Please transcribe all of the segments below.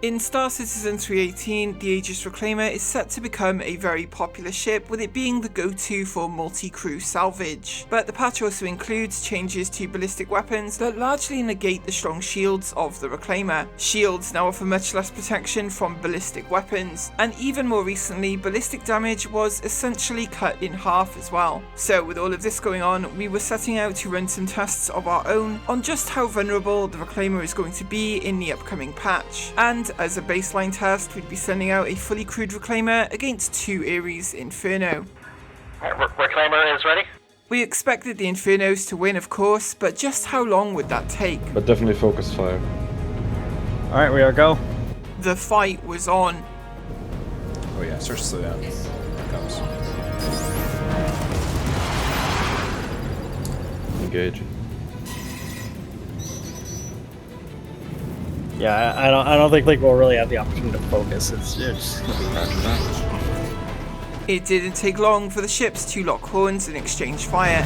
In Star Citizen 318, the Aegis Re4claimer is set to become a very popular ship, with it being the go-to for multi-crew salvage. But the patch also includes changes to ballistic weapons that largely negate the strong shields of the Re4claimer. Shields now offer much less protection from ballistic weapons, and even more recently, ballistic damage was essentially cut in half as well. So with all of this going on, we were setting out to run some tests of our own on just how vulnerable the Re4claimer is going to be in the upcoming patch. And as a baseline test, we'd be sending out a fully crewed Re4claimer against 2 Ares Inferno. Re4claimer is ready. We expected the Infernos to win, of course, but just how long would that take? But definitely focus fire. Alright, we are go. The fight was on. Oh yeah, start to slow down. Here it comes. Engage. Yeah, I don't think we'll really have the opportunity to focus. It's just gonna be It didn't take long for the ships to lock horns and exchange fire.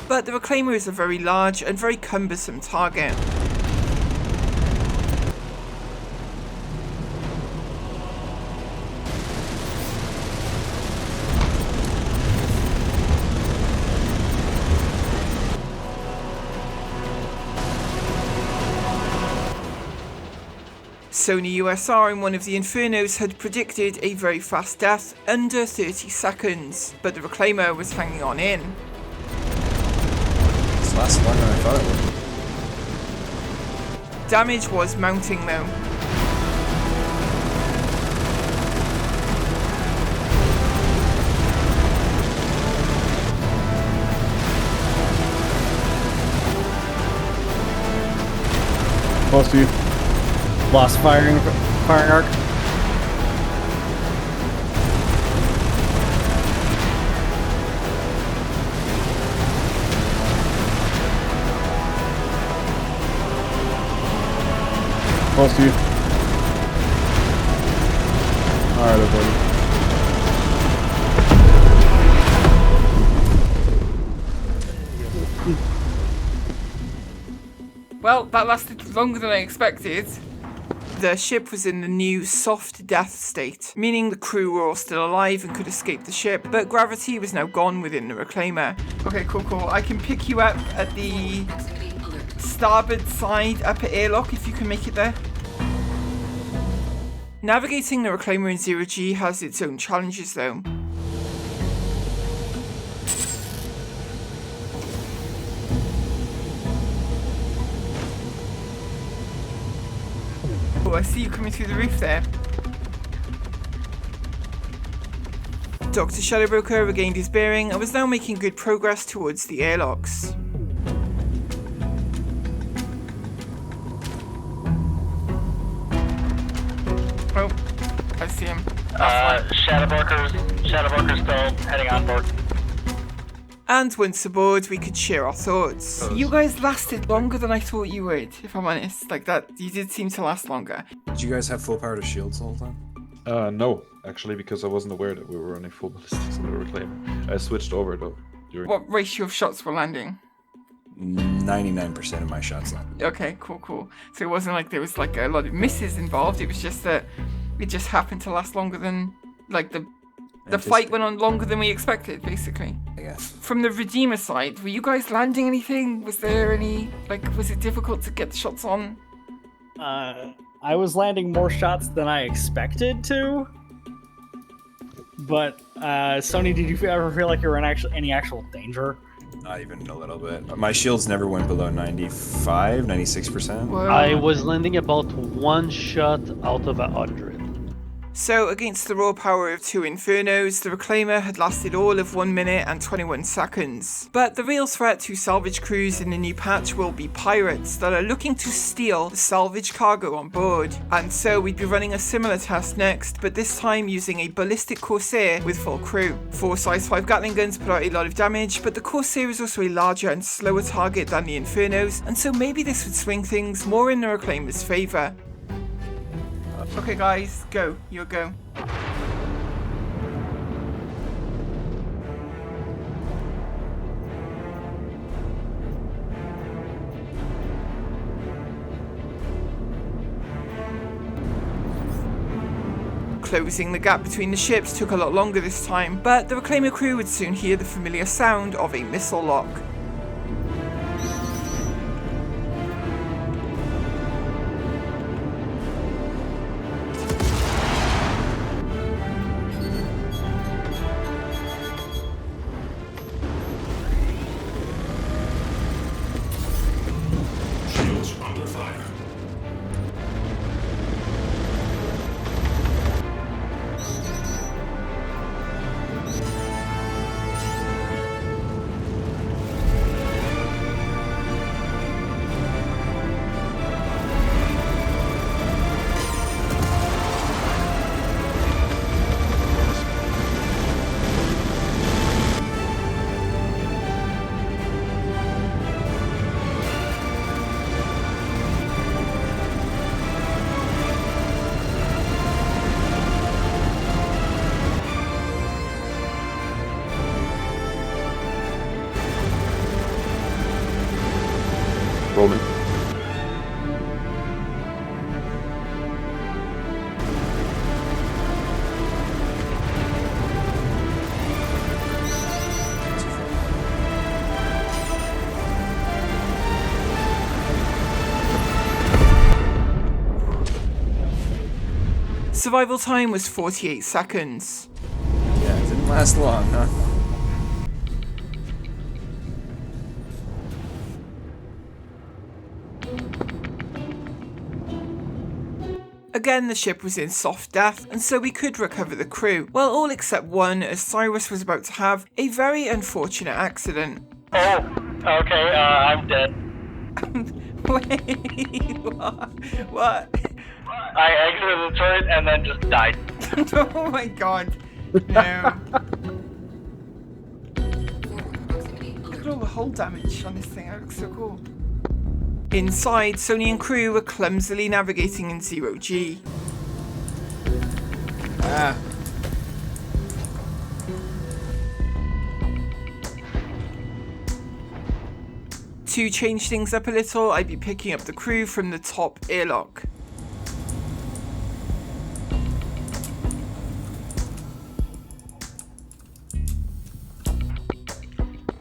But the Re4claimer is a very large and very cumbersome target. Sony USR in one of the Infernos had predicted a very fast death under 30 seconds, but the Re4claimer was hanging on in. It's lasted longer than I thought it would. Damage was mounting though. close to you. Lost firing arc. Close to you. Alright, everybody. Well, that lasted longer than I expected. The ship was in the new soft death state, meaning the crew were all still alive and could escape the ship, but gravity was now gone within the Re4claimer. Okay, cool. I can pick you up at the starboard side upper airlock if you can make it there. Navigating the Re4claimer in zero-G has its own challenges though. Oh, I see you coming through the roof there. Dr. Shadowbroker regained his bearing and was now making good progress towards the airlocks. Oh, I see him. Shadowbroker's still heading on board. And once aboard, we could share our thoughts. You guys lasted longer than I thought you would, if I'm honest. Like that, you did seem to last longer. Did you guys have full power to shields the whole time? No, actually, because I wasn't aware that we were running full ballistics on the Re4claimer. I switched over though. What ratio of shots were landing? 99% of my shots landed. Okay, cool. So it wasn't like there was like a lot of misses involved. It was just that it just happened to last longer than like the fight went on longer than we expected, basically. I guess. From the Redeemer side, were you guys landing anything? Was there any, was it difficult to get the shots on? I was landing more shots than I expected to. But, Sony, did you ever feel like you were in any actual danger? Not even a little bit. My shields never went below 95, 96%. Whoa. I was landing about one shot out of 100. So against the raw power of 2 Infernos, the Reclaimer had lasted all of 1 minute and 21 seconds. But the real threat to salvage crews in the new patch will be pirates that are looking to steal the salvage cargo on board. And so we'd be running a similar test next, but this time using a ballistic Corsair with full crew. 4 size 5 Gatling guns put out a lot of damage, but the Corsair is also a larger and slower target than the Infernos, and so maybe this would swing things more in the Reclaimer's favour. Okay guys, go. Your go. Closing the gap between the ships took a lot longer this time, but the Reclaimer crew would soon hear the familiar sound of a missile lock. Rolling. Survival time was 48 seconds. Yeah, it didn't last long, huh? Again, the ship was in soft death, and so we could recover the crew. Well, all except one, as Cyrus was about to have a very unfortunate accident. Oh, okay, I'm dead. Wait, what? I exited the turret and then just died. Oh my god. No. Look at all the hull damage on this thing, that looks so cool. Inside, Sony and crew were clumsily navigating in 0G. Ah. To change things up a little, I'd be picking up the crew from the top airlock.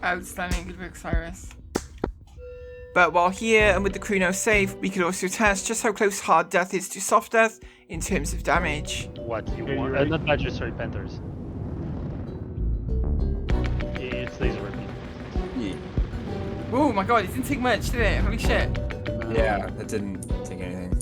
Outstanding, good work, Cyrus. But while here, and with the crew now safe, we could also test just how close hard death is to soft death in terms of damage. What you Okay, want? you ready? Not badgers, sorry, panthers. It's laser weapon. Yeah. Oh my god, it didn't take much, did it? Holy shit. Yeah, that didn't take anything.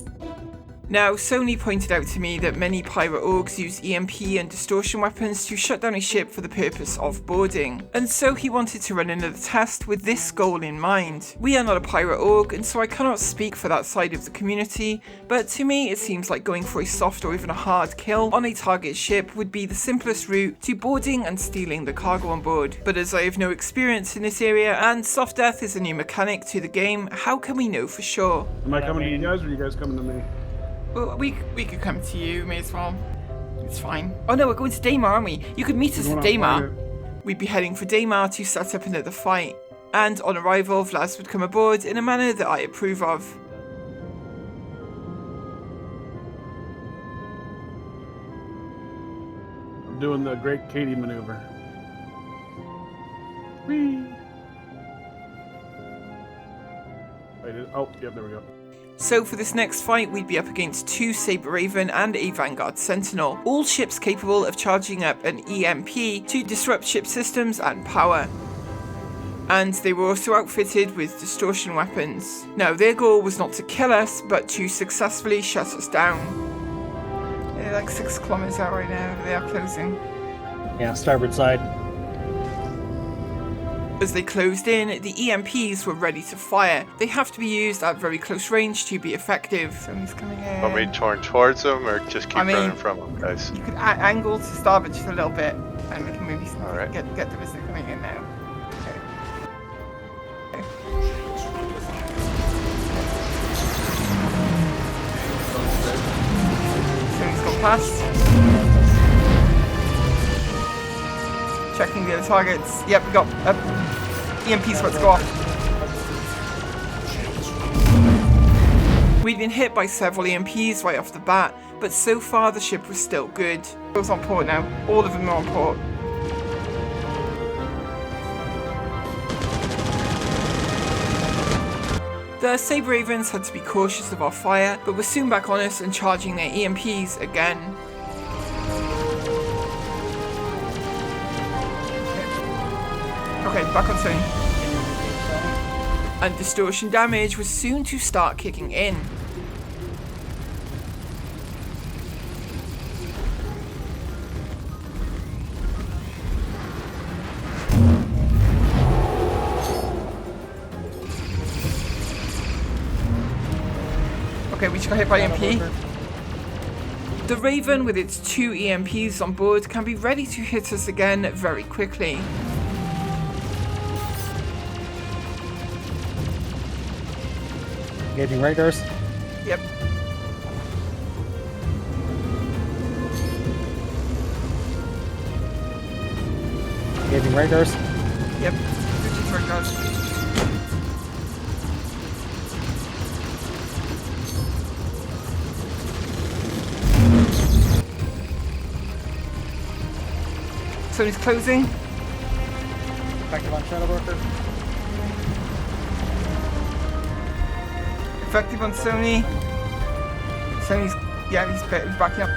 Now, Sony pointed out to me that many pirate orgs use EMP and Distortion weapons to shut down a ship for the purpose of boarding, and so he wanted to run another test with this goal in mind. We are not a pirate org, and so I cannot speak for that side of the community, but to me it seems like going for a soft or even a hard kill on a target ship would be the simplest route to boarding and stealing the cargo on board. But as I have no experience in this area, and soft death is a new mechanic to the game, how can we know for sure? Am I coming to you guys, or are you guys coming to me? Well, we could come to you, may as well. It's fine. Oh no, we're going to Daymar, aren't we? You could meet us at Daymar. We'd be heading for Daymar to set up another fight. And on arrival, Vlad would come aboard in a manner that I approve of. I'm doing the Great Katie maneuver. Whee! Wait, oh, yep, there we go. So for this next fight, we'd be up against 2 Saber Raven and a Vanguard Sentinel, all ships capable of charging up an EMP to disrupt ship systems and power. And they were also outfitted with distortion weapons. Now, their goal was not to kill us, but to successfully shut us down. They're like 6 kilometers out right now. They are closing. Yeah, starboard side. As they closed in, the EMPs were ready to fire. They have to be used at very close range to be effective. Someone's coming in. Want me to turn towards them or just keep running from them, guys? You could angle to starboard just a little bit, and we can maybe Alright. get them as they're coming in now. Okay. So he's gone past. Checking the other targets. Yep, we got EMP's about to go off. We'd been hit by several EMPs right off the bat, but so far the ship was still good. Both on port now. All of them are on port. The Sabre Ravens had to be cautious of our fire, but were soon back on us and charging their EMPs again. Okay, back on scene. And distortion damage was soon to start kicking in. Okay, we just got hit by EMP. The Raven with its 2 EMPs on board can be ready to hit us again very quickly. Engaging radars. Yep. Engaging radars. Yep. Switching to radars. So he's closing. Effective on Shadow Broker. Effective on Sony. Sony's, yeah, he's backing up.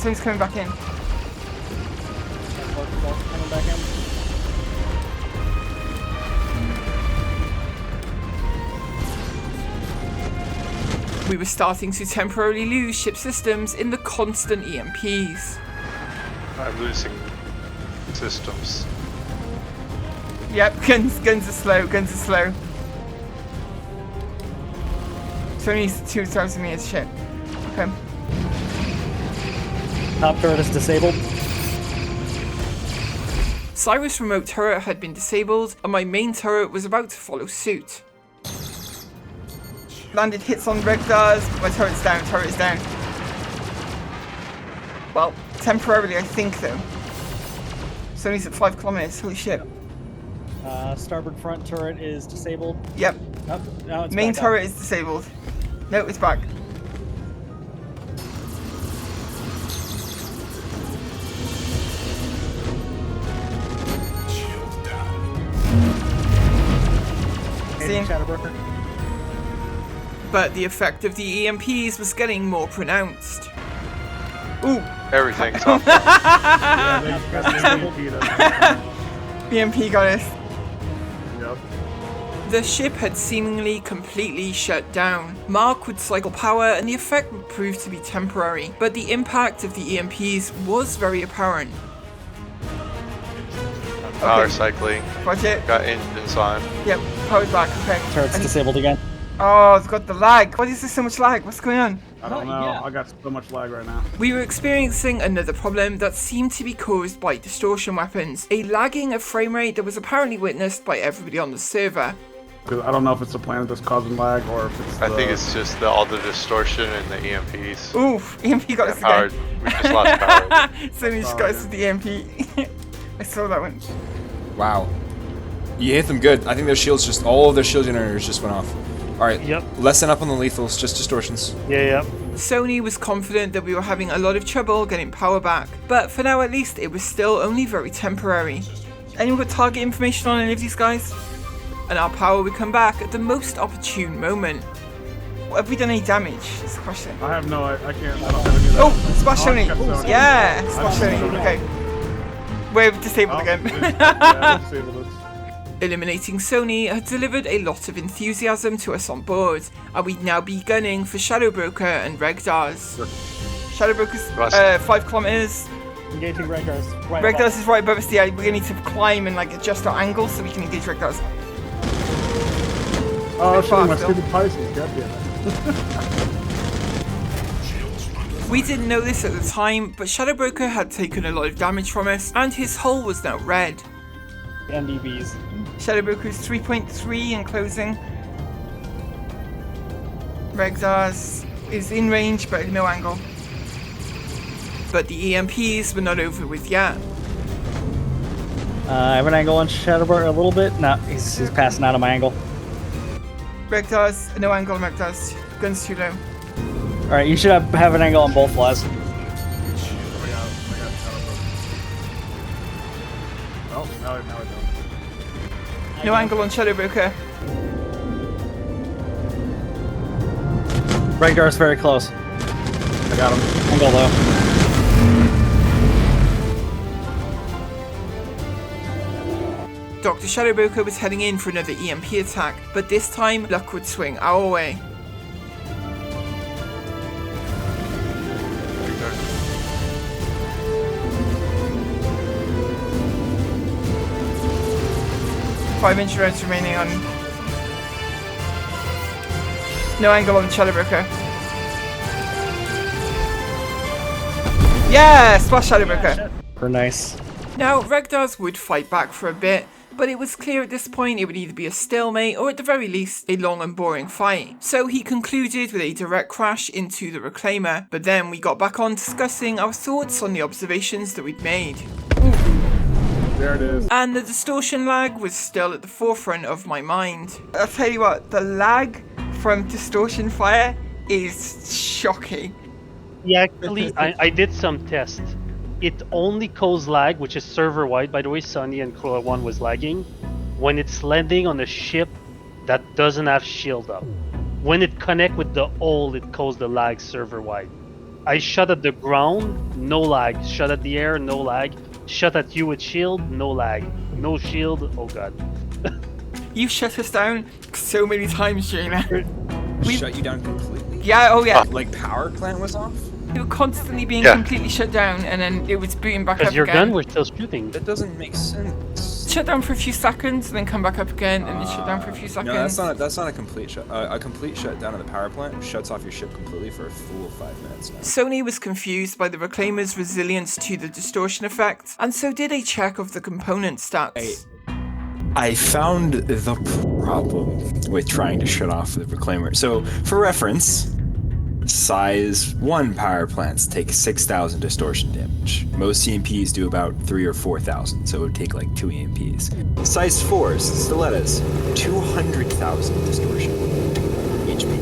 Sony's coming back in. Coming back in. We were starting to temporarily lose ship systems in the constant EMPs. I'm losing systems. Yep, guns are slow, Sony's 2,000 meters ship. Okay. Top turret is disabled. Cyrus' remote turret had been disabled, and my main turret was about to follow suit. Landed hits on radars, but my turret's down, Well, temporarily I think though. Sony's at 5 kilometers, holy shit. Starboard front turret is disabled. Yep. Oh, now it's Main back turret is disabled. No, it's back. Engaging Shadow Broker. But the effect of the EMPs was getting more pronounced. Ooh, Everything's off. Yeah, they got the EMP to- EMP got us. Yep. The ship had seemingly completely shut down. Mark would cycle power and the effect would prove to be temporary, but the impact of the EMPs was very apparent. Power cycling. Roger. Got engines on. Yep, powered back, okay. Turret's And- disabled again. Oh, it's got the lag. Why is there so much lag? What's going on? I don't know. Yeah. I got so much lag right now. We were experiencing another problem that seemed to be caused by distortion weapons, a lagging of frame rate that was apparently witnessed by everybody on the server. 'Cause I don't know if it's the planet that's causing lag or if it's I think it's just all the distortion and the EMPs. Oof, EMP got us Power. again. We just lost power. Sony just got us with the EMP. I saw that one. Wow. You hit them good. I think their shields just, all of their shield generators just went off. Alright, Yep. lessen up on the lethals, just distortions. Yeah. Sony was confident that we were having a lot of trouble getting power back, but for now at least it was still only very temporary. Anyone got target information on any of these guys? And our power would come back at the most opportune moment. Have we done any damage? Is the question. I have no. I can't. I don't have any of that. Oh, splash Oh, I Sony. got Sony. Yeah, I splash got Sony. Sony. Okay. We're disabled Oh, again. yeah, disabled it. Eliminating Sony had delivered a lot of enthusiasm to us on board, and we'd now be gunning for Shadow Broker and Regdars. Shadow Broker's Rust. 5 kilometers. Engaging Regdars. Right Regdars is right above us. Yeah, we're gonna need to climb and like adjust our angle so we can engage Regdars. Oh, Bit shit, my fast, stupid Pisces, goddamn it. We didn't know this at the time, but Shadow Broker had taken a lot of damage from us, and his hull was now red. NDBs. Shadow Broker is 3.3 in closing. Regdars is in range but at no angle. But the EMPs were not over with yet. I have an angle on Shadowbird a little bit. No, he's passing out of my angle. Regdars, no angle on Regdars. Gun's too low. Alright, you should have an angle on both flies. I got Oh, now I don't. No angle on Shadow Broker. Regdar's very close. I got him. Angle though. Dr. Shadow Broker was heading in for another EMP attack, but this time luck would swing our way. Five inch roads remaining on. No angle on Shadow Broker. Yeah, splash Shadow Broker. Super nice. Now, Regdars would fight back for a bit, but it was clear at this point it would either be a stalemate or at the very least a long and boring fight. So he concluded with a direct crash into the Reclaimer, but then we got back on discussing our thoughts on the observations that we'd made. There it is. And the distortion lag was still at the forefront of my mind. I'll tell you what, the lag from distortion fire is shocking. Yeah, actually, I did some tests. It only causes lag, which is server-wide. By the way, Sunny and Cruella 1 was lagging, when it's landing on a ship that doesn't have shield up. When it connect with the hull, it causes the lag server-wide. I shot at the ground, no lag. Shot at the air, no lag. Shot at you with shield, no lag. No shield, oh god. You've shut us down so many times, Jaina. Shut you down completely? Yeah, oh yeah. Like power plant was off? We were constantly being Yeah. completely shut down, and then it was booting back up Because your again. gun was still shooting. That doesn't make sense. Shut down for a few seconds, and then come back up again, and then shut down for a few seconds. No, that's not a complete shut. A complete shutdown of the power plant shuts off your ship completely for a full 5 minutes now. Sony was confused by the Reclaimer's resilience to the distortion effect, and so did a check of the component stats. I found the problem with trying to shut off the Reclaimer. So, for reference, size 1 power plants take 6,000 distortion damage. Most EMPs do about 3 or 4,000, so it would take like 2 EMPs. Size 4s, stilettos, 200,000 distortion HP.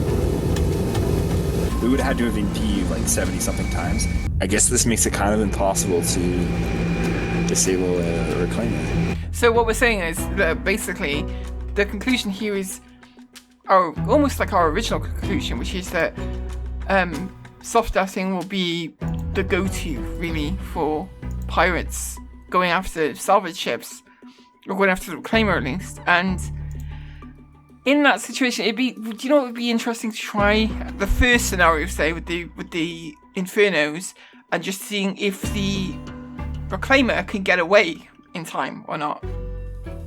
We would have had to have EMP'd like 70 something times. I guess this makes it kind of impossible to disable a Reclaimer. So what we're saying is that basically the conclusion here is almost like our original conclusion, which is that soft dashing will be the go-to really for pirates going after salvage ships, or going after the Reclaimer at least. And in that situation, do you know what would be interesting to try? The first scenario, say, with the Infernos, and just seeing if the Reclaimer can get away in time or not.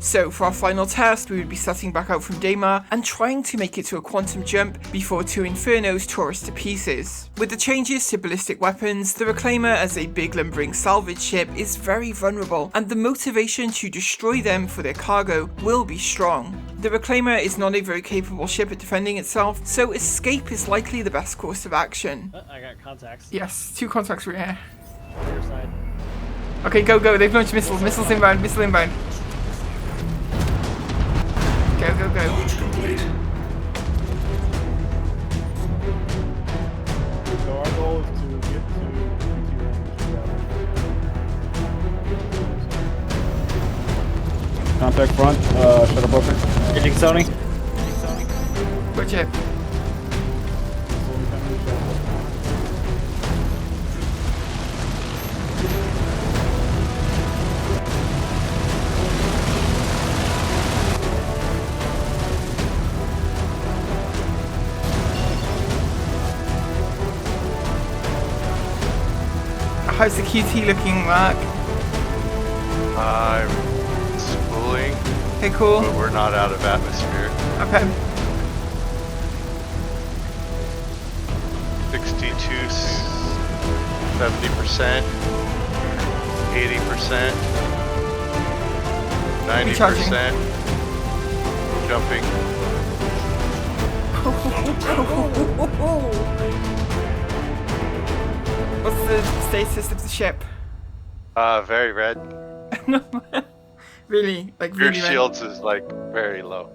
So for our final test, we would be setting back out from Daymar and trying to make it to a quantum jump before 2 Infernos tore us to pieces. With the changes to ballistic weapons, the Reclaimer as a big lumbering salvage ship is very vulnerable, and the motivation to destroy them for their cargo will be strong. The Reclaimer is not a very capable ship at defending itself, so escape is likely the best course of action. I got contacts. Yes, 2 contacts right here. Your side. Okay, go, they've launched missiles, missile inbound. Go. So our goal is to get to PTU. Contact front, Shadow Broker. Hitting Sony. Roger. How's the QT looking, Mark? I'm spooling, Okay, cool. but we're not out of atmosphere. Okay. 62, 70%, 80%, 90%, jumping. What's the status of the ship? Very red. Really? Like Your really red? shields is like very low.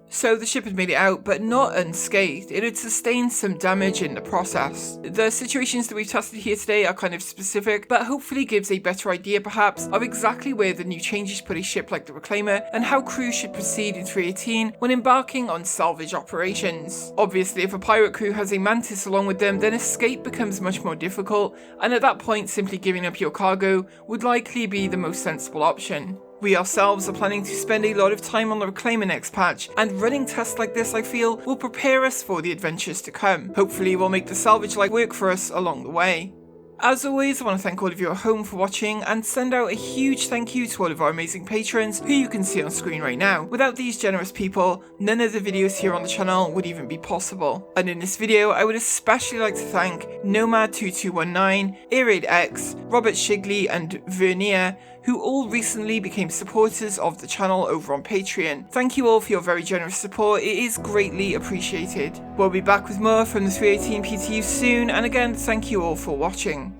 So the ship had made it out, but not unscathed. It had sustained some damage in the process. The situations that we've tested here today are kind of specific, but hopefully gives a better idea perhaps of exactly where the new changes put a ship like the Reclaimer and how crews should proceed in 318 when embarking on salvage operations. Obviously, if a pirate crew has a Mantis along with them, then escape becomes much more difficult, and at that point simply giving up your cargo would likely be the most sensible option. We ourselves are planning to spend a lot of time on the Reclaimer next patch, and running tests like this, I feel, will prepare us for the adventures to come. Hopefully we'll make the salvage light work for us along the way. As always, I want to thank all of you at home for watching and send out a huge thank you to all of our amazing patrons who you can see on screen right now. Without these generous people, none of the videos here on the channel would even be possible. And in this video, I would especially like to thank Nomad2219, Airaid X, Robert Shigley and Vernier, who all recently became supporters of the channel over on Patreon. Thank you all for your very generous support, it is greatly appreciated. We'll be back with more from the 318 PTU soon, and again, thank you all for watching.